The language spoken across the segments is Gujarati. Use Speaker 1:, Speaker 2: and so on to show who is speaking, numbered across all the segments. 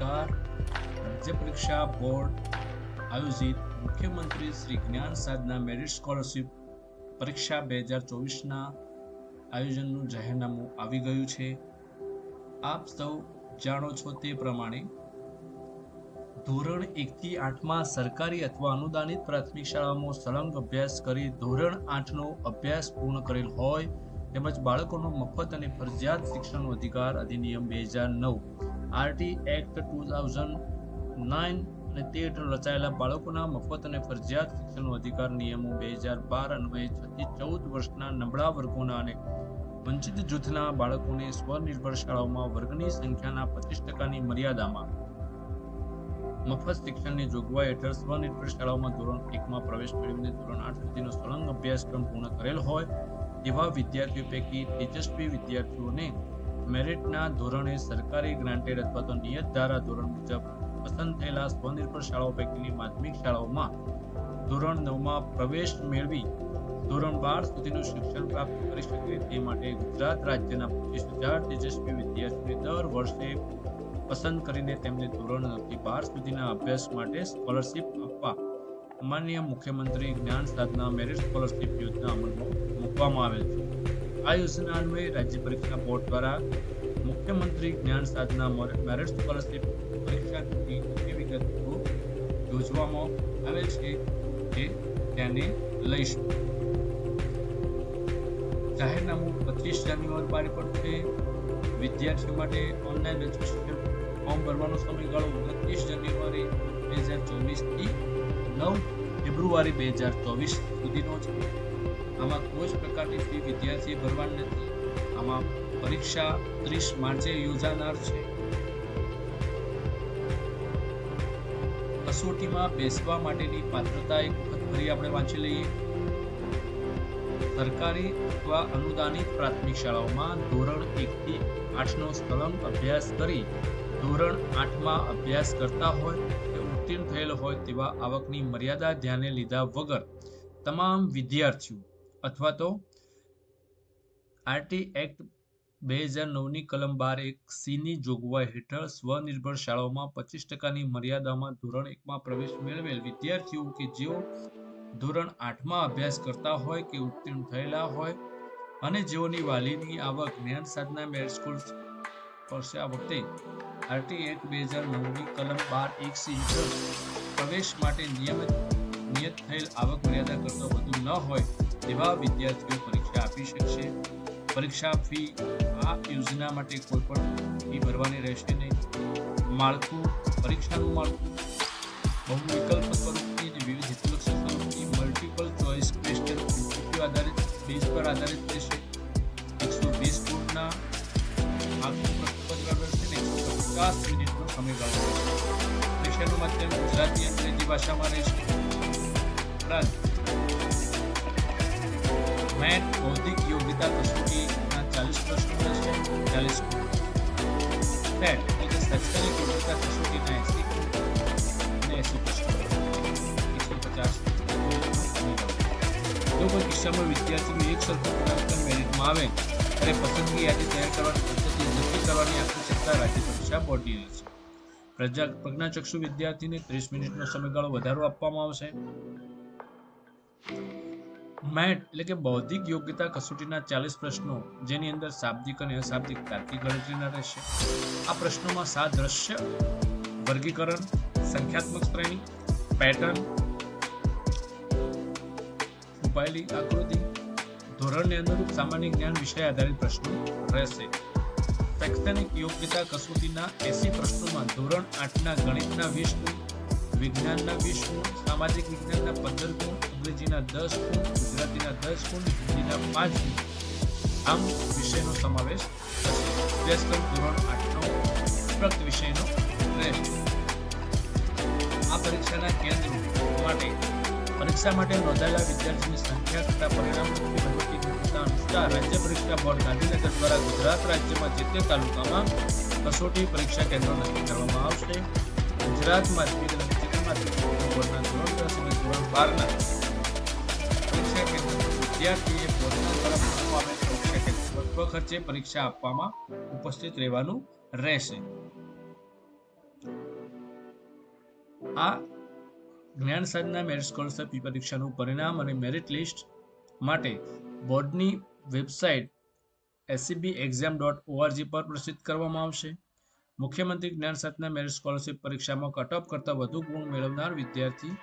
Speaker 1: નમસ્કાર. રાજ્ય પરીક્ષા બોર્ડ આયોજિત મુખ્યમંત્રી શ્રી જ્ઞાન સાધના મેરિટ સ્કોલરશિપ પરીક્ષા 2024ના આયોજનનું જાહેરનામું આવી ગયું છે. આપ સૌ જાણો છો તે પ્રમાણે ધોરણ 1 થી 8માં સરકારી અથવા અનુદાનિત પ્રાથમિક શાળામાં સળંગ અભ્યાસ કરી ધોરણ 8નો અભ્યાસ પૂર્ણ કરેલ હોય તેમજ બાળકોનો મફત અને ફરજિયાત શિક્ષણનો અધિકાર અધિનિયમ 2009 આરટી એક્ટ 2009 અને તે હેઠળ રચાયેલા બાળકોના મફત અને ફરજિયાત શિક્ષણનો અધિકાર નિયમો 2012 અન્વયે 6 થી 14 વર્ષના નબળા વર્ગોના અને વંચિત જૂથના બાળકોને સ્વનિર્ભર શાળાઓમાં વર્ગની સંખ્યાના 25%ની મર્યાદામાં મફત શિક્ષણની જોગવાઈ હેઠળ સ્વનિર્ભર શાળાઓમાં ધોરણ 1માં પ્રવેશ મેળવીને ધોરણ 8 સુધીનો સળંગ અભ્યાસક્રમ પૂર્ણ કરેલ હોય તેવા વિદ્યાર્થીઓ પૈકી તેજસ્વી વિદ્યાર્થીઓને મેરિટના ધોરણે સરકારી ગ્રાન્ટેડ અથવા તો નિયત ધારા ધોરણ મુજબ પસંદ થયેલા સ્વનિર્ભર શાળાઓ પૈકીની માધ્યમિક શાળાઓમાં ધોરણ 9માં પ્રવેશ મેળવી ધોરણ 12 સુધીનું શિક્ષણ પ્રાપ્ત કરી શકે તે માટે ગુજરાત રાજ્યના 25,000 તેજસ્વી વિદ્યાર્થીઓને દર વર્ષે પસંદ કરીને તેમને ધોરણ 9 થી 12 સુધીના અભ્યાસ માટે સ્કોલરશિપ આપવા માનનીય મુખ્યમંત્રી જ્ઞાન સાધના મેરિટ સ્કોલરશિપ યોજના અમલમાં મૂકવામાં આવેલ છે. આ યોજના અન્વયે રાજ્ય પરીક્ષા બોર્ડ દ્વારા મુખ્યમંત્રી જ્ઞાન સાધના મેરિટ સ્કોલરશિપ પરીક્ષાની વિગતો યોજવામાં આવેલ છે જે તેને લઈશું. જાહેરનામું 25 જાન્યુઆરી બહાર પડશે. વિદ્યાર્થીઓ માટે ઓનલાઈન રજીસ્ટ્રેશન ફોર્મ ભરવાનો સમયગાળો 29 જાન્યુઆરી 2024 થી 9 ફેબ્રુઆરી 2024 સુધીનો છે. આમાં કોઈ જ પ્રકારની ફી વિદ્યાર્થીએ ભરવાની નથી. આમાં પરીક્ષા 30 માર્ચે યોજાનાર છે. કસોટીમાં બેસવા માટેની પાત્રતા એક વખત ફરી આપણે વાંચી લઈએ. સરકારી અથવા અનુદાનિત પ્રાથમિક શાળાઓમાં ધોરણ 1 થી 8નો સળંગ અભ્યાસ કરી ધોરણ 8માં અભ્યાસ કરતા હોય કે ઉત્તીર્ણ થયેલ હોય તેવા આવકની મર્યાદા ધ્યાને લીધા વગર તમામ વિદ્યાર્થીઓ અથવા તો આરટી એક્ટ 2009ની કલમ 12(1)(c) ની જોગવાઈ હેઠળ સ્વનિર્ભર શાળાઓમાં 25%ની મર્યાદામાં ધોરણ 1માં પ્રવેશ મેળવેલ વિદ્યાર્થીઓ કે જેઓ ધોરણ 8માં અભ્યાસ કરતા હોય કે ઉત્તીર્ણ થયેલા હોય અને જેઓની વાલીની આવક જ્ઞાન સાધના મેરિટ સ્કૂલ પર આ વખતે આરટી એક્ટ 2009ની કલમ 12(1)(c) હેઠળ પ્રવેશ માટે નિયત થયેલ આવક મર્યાદા કરતાં વધુ ન હોય તેવા વિદ્યાર્થીઓ પરીક્ષા આપી શકશે. પરીક્ષા ફી આ યોજના માટે કોઈ પણ ફી ભરવાની રહેશે નહીં. માળખું પરીક્ષાનું માળખું બહુવિકલ્પ સ્વરૂપની અને વિવિધ હેતુલક્ષી સ્વરૂપની મલ્ટિપલ ચોઇસ ક્વેશ્ચન આધારિત બેઝ પર આધારિત રહેશે. 120 ગુણના આખું પ્રશ્નપત્ર રહેશે ને 150 મિનિટનો સમયગાળો રહેશે. પરીક્ષાનું માધ્યમ ગુજરાતી અંગ્રેજી ભાષામાં રહેશે. ઉપરાંત મેથ બૌદ્ધિક યોગ્યતા કસોટીના 40 પ્રશ્નો રહેશે. 40 ગુણ. ટેટ એટલે કે શૈક્ષણિક યોગ્યતા કસોટીના 80 ગુણ અને 80 પ્રશ્નો 150. જો કોઈ કિસ્સામાં વિદ્યાર્થીનું એક સરખું મૂલ્યાંકન મેરિટમાં આવે ત્યારે પસંદગી યાદી તૈયાર કરવાની પદ્ધતિ નક્કી કરવાની આખી સત્તા રાજ્ય પરીક્ષા બોર્ડની રહેશે. પ્રજ્ઞાચક્ષુ વિદ્યાર્થીને 30 મિનિટનો સમયગાળો વધારો આપવામાં આવશે. મેટ એટલે કે બૌદ્ધિક યોગ્યતા કસોટીના 40 પ્રશ્નો જેની અંદર શાબ્દિક અને અશાબ્દિક તાર્કિક ગણતરીના રહેશે. આ પ્રશ્નોમાં સાદ્રશ્ય, વર્ગીકરણ, સંખ્યાત્મક શ્રેણી, પેટર્ન, છુપાયેલી આકૃતિ, ધોરણને અનુરૂપ સામાન્ય જ્ઞાન વિષય આધારિત પ્રશ્નો રહેશે. શૈક્ષણિક યોગ્યતા કસોટીના 80 પ્રશ્નોમાં ધોરણ 8ના ગણિતના 20 ગુણ, વિજ્ઞાનના 20 ગુણ, સામાજિક વિજ્ઞાનના 15 ગુણ, અંગ્રેજીના 10 ગુણ, ગુજરાતીના 10 ગુણ, હિન્દીના 5 ગુણ આમ વિષયનો સમાવેશ થશે. અભ્યાસક્રમ ધોરણ 8નો ઉપરોક્ત વિષયનો રહેશે. આ પરીક્ષાના કેન્દ્રો માટે પરીક્ષા માટે નોંધાયેલા વિદ્યાર્થીની સંખ્યા તથા પરિણામોની વહીવટી ગુણવત્તા અનુસાર રાજ્ય પરીક્ષા બોર્ડ ગાંધીનગર દ્વારા ગુજરાત રાજ્યમાં જે તે તાલુકામાં કસોટી પરીક્ષા કેન્દ્રો નક્કી કરવામાં આવશે. ગુજરાત માધ્યમિક અને ઉચ્ચતર માધ્યમિક બોર્ડના ધોરણ 10 અને ધોરણ 12ના પરીક્ષા કેન્દ્ર વિદ્યાર્થીએ બોર્ડના દ્વારા મૂકવામાં આવેલ પરીક્ષા કેન્દ્ર પર ખર્ચે પરીક્ષા આપવામાં ઉપસ્થિત રહેવાનું રહેશે. આ જ્ઞાન સાધના મેરિટ સ્કોલરશિપ પરીક્ષાનું પરિણામ અને મેરિટ લિસ્ટ માટે બોર્ડની વેબસાઇટ scbexam.org પર પ્રસિદ્ધ કરવામાં આવશે. મુખ્યમંત્રી જ્ઞાન સાધના મેરિટ સ્કોલરશિપ પરીક્ષામાં કટ ઓફ કરતાં વધુ ગુણ મેળવનાર વિદ્યાર્થી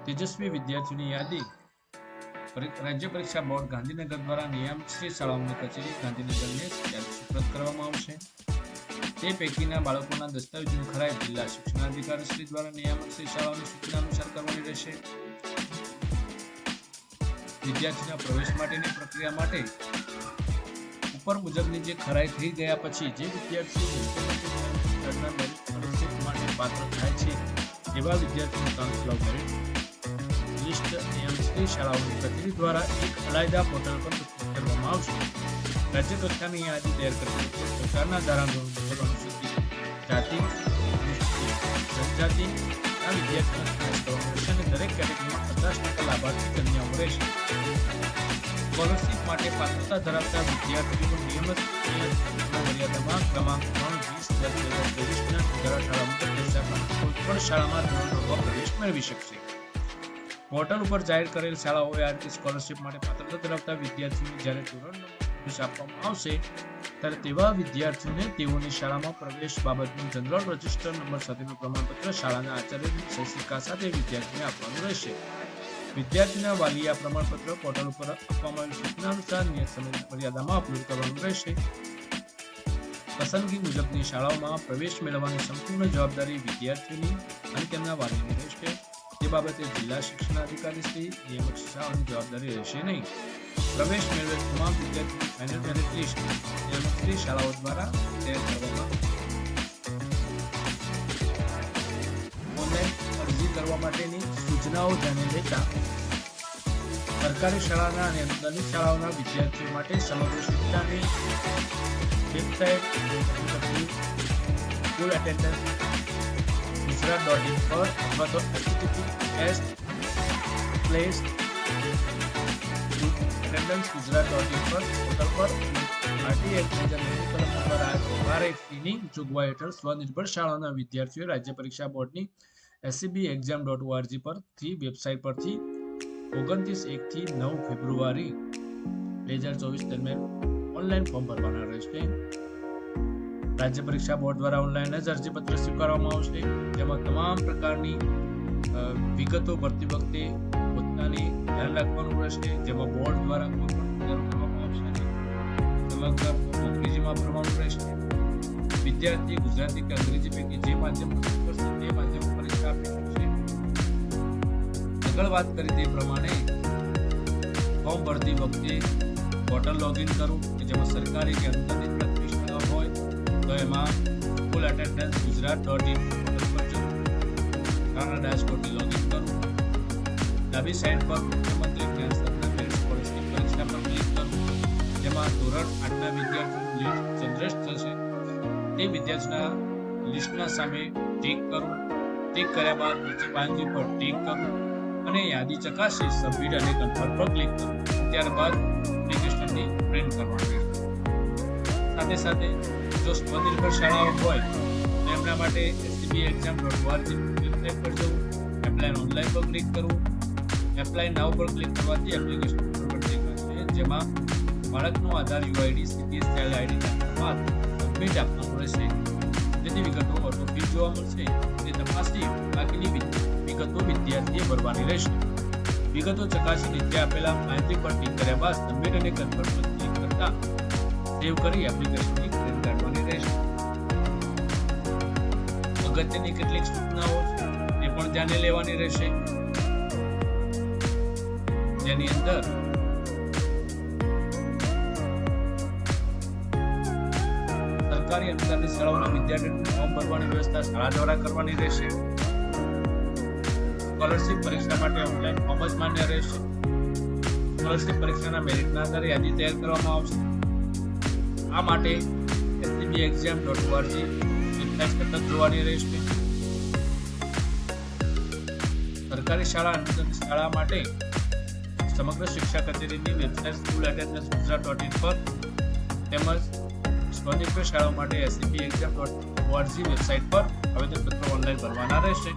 Speaker 1: તેજસ્વી વિદ્યાર્થીઓની યાદી રાજ્ય પરીક્ષા બોર્ડ ગાંધીનગર દ્વારા નિયામક શ્રી શાળાઓની કચેરી ગાંધીનગરને યાદી સુપ્રત કરવામાં આવશે. તે પૈકીના બાળકોના દસ્તાવેજોની ખરાઈ જિલ્લા શિક્ષણાધિકારી શ્રી દ્વારા નિયામક શ્રી શાળાઓની સૂચના અનુસાર કરવાની રહેશે. વિદ્યાર્થીના પ્રવેશ માટેની પ્રક્રિયા માટે ઉપર મુજબની જે ખરાઈ થઈ ગયા પછી જે વિદ્યાર્થીઓ મેરિટ સ્કોલરશિપ માટે પાત્ર થાય છે એવા વિદ્યાર્થીઓનું કાઉન્સિલ મેરિટ લિસ્ટ નિયમશ્રી શાળાઓની કચેરી દ્વારા એક અલાયદા પોર્ટલ પર પ્રસ્તુત કરવામાં આવશે. રાજ્ય કક્ષાની યાદી તૈયાર કરતી સરકારના ધારાધોરણ મુજબ અનુસૂચિત જાતિ જનજાતિના વિદ્યાર્થીઓને ખાસ કરવાનું રહેશે અને દરેક કેટેગરીમાં 50% લાભાર્થી કન્યાઓ રહેશે. સ્કોલરશિપ માટે પાત્રતા ધરાવતા વિદ્યાર્થીઓનું નિયમિત મર્યાદામાં ક્રમાંક 3/20/2023ના સુધારા શાળા મુજબ દેશના કોઈપણ શાળામાં ધોરણ પ્રવેશ મેળવી શકશે. પોર્ટલ ઉપર જાહેર કરેલ શાળાઓએ આ રીતે સ્કોલરશિપ માટે પાત્રતા ધરાવતા વિદ્યાર્થીઓને જ્યારે ધોરણ પ્રવેશ આપવામાં આવશે ત્યારે તેવા વિદ્યાર્થીઓને તેઓની શાળામાં પ્રવેશ બાબતનું જનરલ રજિસ્ટર નંબર સાથેનું પ્રમાણપત્ર શાળાના આચાર્યની સહીસિક્કા સાથે વિદ્યાર્થીને આપવાનું રહેશે. વિદ્યાર્થીના વાલીએ આ પ્રમાણપત્ર પોર્ટલ ઉપર આપવામાં આવેલ સૂચના અનુસાર નિયત સમય મર્યાદામાં અપલોડ કરવાનું રહેશે. પસંદગી મુજબની શાળાઓમાં પ્રવેશ મેળવવાની સંપૂર્ણ જવાબદારી વિદ્યાર્થીઓની અને તેમના વાલીની રહેશે. તે બાબતે જિલ્લા શિક્ષણાધિકારી શ્રી નિયામક શાળાઓની જવાબદારી રહેશે નહીં. પ્રવેશ મેળવેલ તમામ વિદ્યાર્થીઓની ફાઇનલ મેરિટ લિસ્ટ નિયામક શ્રી શાળાઓ દ્વારા તૈયાર કરવામાં ઓનલાઈન અરજી કરવા માટેની સૂચનાઓ ધ્યાને લેતા સરકારી શાળાના અને અનુદાનિત શાળાઓના વિદ્યાર્થીઓ માટે સમગ્ર શિક્ષાની વેબસાઇટ સ્કૂલ એટેન્ડન્સ ગુજરાત.in પર અથવા તો https://attendance.gujarat.in પર પોર્ટલ પર આરટીઆઈ કલમ નંબર 12 ની જોગવાઈ હેઠળ સ્વનિર્ભર શાળાના વિદ્યાર્થીઓ રાજ્ય પરીક્ષા બોર્ડની scbexam.org પરથી વેબસાઇટ પરથી 29 થી 9 ફેબ્રુઆરી 2024 દરમિયાન ઓનલાઈન ફોર્મ ભરવાના રહેશે. રાજ્ય પરીક્ષા બોર્ડ દ્વારા ઓનલાઈન જ અરજીપત્ર સ્વીકારવામાં આવશે. જેમાં તમામ પ્રકારની વિગતો ભરતી વખતે પોતાની ધ્યાન રાખવાનું રહેશે. જેમાં બોર્ડ દ્વારા કોઈ પણ સુધારો કરવામાં આવશે નહીં. સમગ્ર અંગ્રેજીમાં ભરવાનું રહેશે. વિદ્યાર્થી ગુજરાતી કે અંગ્રેજી પૈકી જે માધ્યમ પસંદ કરશે તે માધ્યમ પરીક્ષા આપી શકશે. આગળ વાત કરી તે પ્રમાણે ફોર્મ ભરતી વખતે પોર્ટલ લોગિન કરવું કે જેમાં સરકારી કે અનુદાનિત પ્રાથમિક શાળા હોય તો એમાં સ્કૂલ એટેન્ડન્સ ગુજરાત.in પોર્ટલ પર જવું. શાળાના ડેશબોર્ડને લોગિન કરવું. ડાબી સાઈડ પર મુખ્યમંત્રી જ્ઞાન સાધના મેરિટ સ્કોલરશિપ પરીક્ષા પર ક્લિક કરવું. જેમાં ધોરણ 8ના વિદ્યાર્થીઓનું લિસ્ટ જનરેટ થશે. તે વિદ્યાર્થીના લિસ્ટના સામે ટિક કરવું. ટિક કર્યા બાદ નીચે બાજુ પર ટિક કરવું અને યાદી ચકાસી સબમિટ અને કન્ફર્મ પર ક્લિક કરવું. ત્યારબાદ એપ્લિકેશનની પ્રિન્ટ કરવાની રહેશે. સાથે સાથે જો સ્વનિર્ભર શાળાઓ હોય તો એમના માટે scbexam.org વેબસાઇટ પર જવું. એપ્લાય ઓનલાઈન પર ક્લિક કરવું. એપ્લાય નાઉ પર ક્લિક કરવાથી એપ્લિકેશન ફોરવર્ડ થઈ જશે. જેમાં બાળકનો આધાર યુઆઈડી સીપીએસ ચાઇલ્ડ આઈડી નાખવા બાદ સબમિટ આપવાનું રહેશે. જેની વિગતો ઓટોફિલ જોવા મળશે તે તપાસી બાકીની વિગતો વિદ્યાર્થીએ ભરવાની રહેશે. વિગતો ચકાસી નીચે આપેલા માહિતી પર ટિક કર્યા બાદ સબમિટ અને કન્ફર્મ પર ક્લિક કરતા સેવ કરી એપ્લિકેશનની પ્રિન્ટ કાઢવાની રહેશે. અગત્યની કેટલીક સૂચનાઓ છે તે પણ ધ્યાને લેવાની રહેશે. જેની અંદર સરકારી અનુદાનિત શાળાઓના વિદ્યાર્થીઓને ફોર્મ ભરવાની વ્યવસ્થા શાળા દ્વારા કરવાની રહેશે. સ્કોલરશિપ પરીક્ષા માટે ઓનલાઈન ફોર્મ જ માન્ય રહેશે. સ્કોલરશિપ પરીક્ષાના મેરિટના આધારે યાદી તૈયાર કરવામાં આવશે. આ માટે scbexam.org વેબસાઇટ સતત જોવાની રહેશે. સરકારી શાળા અનુદાનિત શાળા માટે સમગ્ર શિક્ષા કચેરીની વેબસાઇટ સ્કૂલ એટેન્ડન્સ ગુજરાત.in પર તેમજ સ્વનિર્ભર શાળાઓ માટે scbexam.org વેબસાઇટ પર આવેદનપત્રો ઓનલાઈન ભરવાના રહેશે.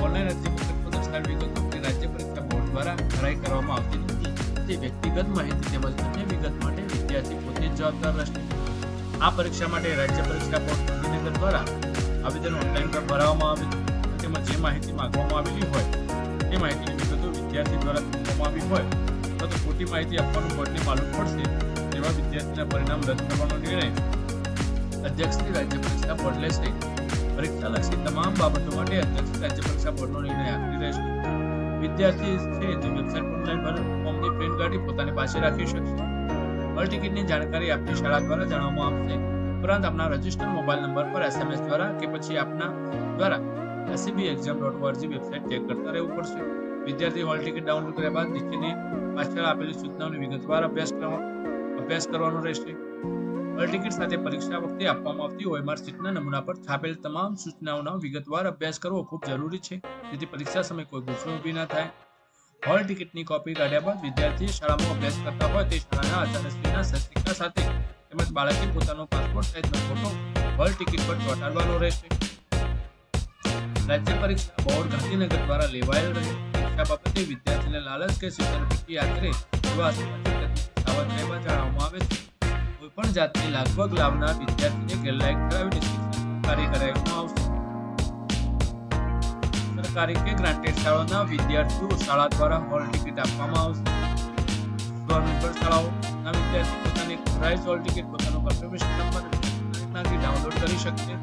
Speaker 1: ઓનલાઈન અરજી પત્રકો દર્શાવેલ વિગતો રાજ્ય પરીક્ષા બોર્ડ દ્વારા ભરાઈ કરવામાં આવતી નથી. તે વ્યક્તિગત માહિતી તેમજ અન્ય વિગત માટે વિદ્યાર્થી પોતે જ જવાબદાર રહેશે. આ પરીક્ષા માટે રાજ્ય પરીક્ષા બોર્ડ ગાંધીનગર દ્વારા આવેદન ઓનલાઈન ભરવામાં આવે છે. તેમાં જે માહિતી માંગવામાં આવેલી હોય તે માહિતીની વિગતો વિદ્યાર્થી દ્વારા આપવામાં આવી હોય અથવા તો ખોટી માહિતી આપવાનું બોર્ડને માલુમ પડશે તેવા વિદ્યાર્થીના પરિણામ રદ કરવાનો નિર્ણય અધ્યક્ષશ્રી રાજ્ય પરીક્ષા બોર્ડ લેશે. પરીક્ષાલક્ષી તમામ બાબતો માટે અધ્યક્ષ રાજ્ય પરીક્ષા બોર્ડનો નિર્ણય આખરી રહેશે. વિદ્યાર્થી છે તે વેબસાઇટ ઓનલાઈન ભરેલ ફોર્મની પ્રિન્ટ કાઢી પોતાની પાસે રાખી શકશે. હોલ ટિકિટની જાણકારી આપની શાળા દ્વારા જણાવવામાં આવશે. ઉપરાંત આપના રજિસ્ટર મોબાઈલ નંબર પર SMS દ્વારા કે પછી આપના દ્વારા scbexam.org વેબસાઇટ ચેક કરતા રહેવું પડશે. વિદ્યાર્થી હોલ ટિકિટ ડાઉનલોડ કર્યા બાદ નીચેની પાછળ આપેલી સૂચનાઓની વિગતવાર અભ્યાસ કરવાનો રહેશે. હોલ ટિકિટ સાથે પરીક્ષા વખતે આપવામાં આવતી OMR નમૂના પર છાપેલ તમામ સૂચનાઓનો વિગતવાર અભ્યાસ કરવો ખૂબ જરૂરી છે, જેથી પરીક્ષા સમયે કોઈ ગૂંચવણ ઊભી ન થાય. હોલ ટિકિટની કોપી કાઢ્યા બાદ વિદ્યાર્થી શાળામાં અભ્યાસ કરતા હોય તે શાળાના આચાર્યશ્રીના સત્રિકા સાથે તેમજ બાળકે પોતાનો પાસપોર્ટ સાઇઝનો ફોટો હોલ ટિકિટ પર ચોંટાડવાનો રહેશે. રાજ્ય પરીક્ષા બોર્ડ ગાંધીનગર દ્વારા લેવાયેલ પરીક્ષા બાબતે વિદ્યાર્થીને લાલચ કે છેતરપિંડી આચરે તેવા અસામાજિક સાવધ રહેવા જણાવવામાં આવે છે. કોઈપણ જાતની લાગવગ લાવનાર વિદ્યાર્થીને ગેરલાયક ઠરાવીને શિક્ષણ કાર્ય કરાવવામાં આવશે. સરકારી કે ગ્રાન્ટેડ શાળાઓના વિદ્યાર્થીઓ શાળા દ્વારા હોલ ટિકિટ આપવામાં આવશે. સ્વનિર્ભર શાળાઓના વિદ્યાર્થી પોતાની પ્રાઇસ હોલ ટિકિટ પોતાનો કન્ફર્મેશન નંબર ડાઉનલોડ કરી શકશે.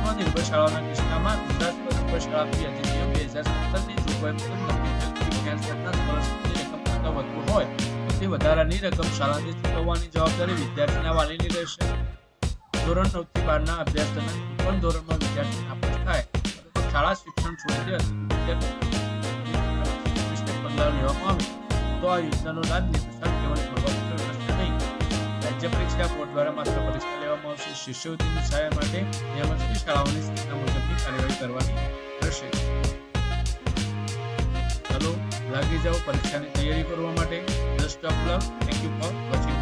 Speaker 1: સ્વનિર્ભર શાળાઓના કિસ્સામાં ગુજરાત સ્વનિર્ભર શાળા ફી અધિનિયમ 2017ની જોગવાઈ મુજબ નક્કી થયેલ વિજ્ઞાન સ્તરના સ્કોલરશીપની રકમ કરતાં વધુ હોય તો તે વધારાની રકમ શાળાને ચૂકવવાની જવાબદારી વિદ્યાર્થીના વાલીની રહેશે. ધોરણ 9 થી 12 ના અભ્યાસ દરમિયાન કોઈપણ ધોરણમાં વિદ્યાર્થી નાપાસ થાય તો શાળા શિક્ષણ છોડી દે પગલાં લેવામાં આવે તો આ યોજનાનો લાભ નિપુષાર કેવળ પ્રભાવશાળી રહેશે નહીં. રાજ્ય પરીક્ષા બોર્ડ દ્વારા માત્ર પરીક્ષા લેવામાં આવશે. શિષ્યવૃત્તિની સહાય માટે નિયમનશ્રી શાળાઓની સૂચના મુજબની કાર્યવાહી કરવાની રહેશે. ચાલો લાગી જાઓ પરીક્ષાની તૈયારી કરવા માટે. Best of luck. Thank you for watching.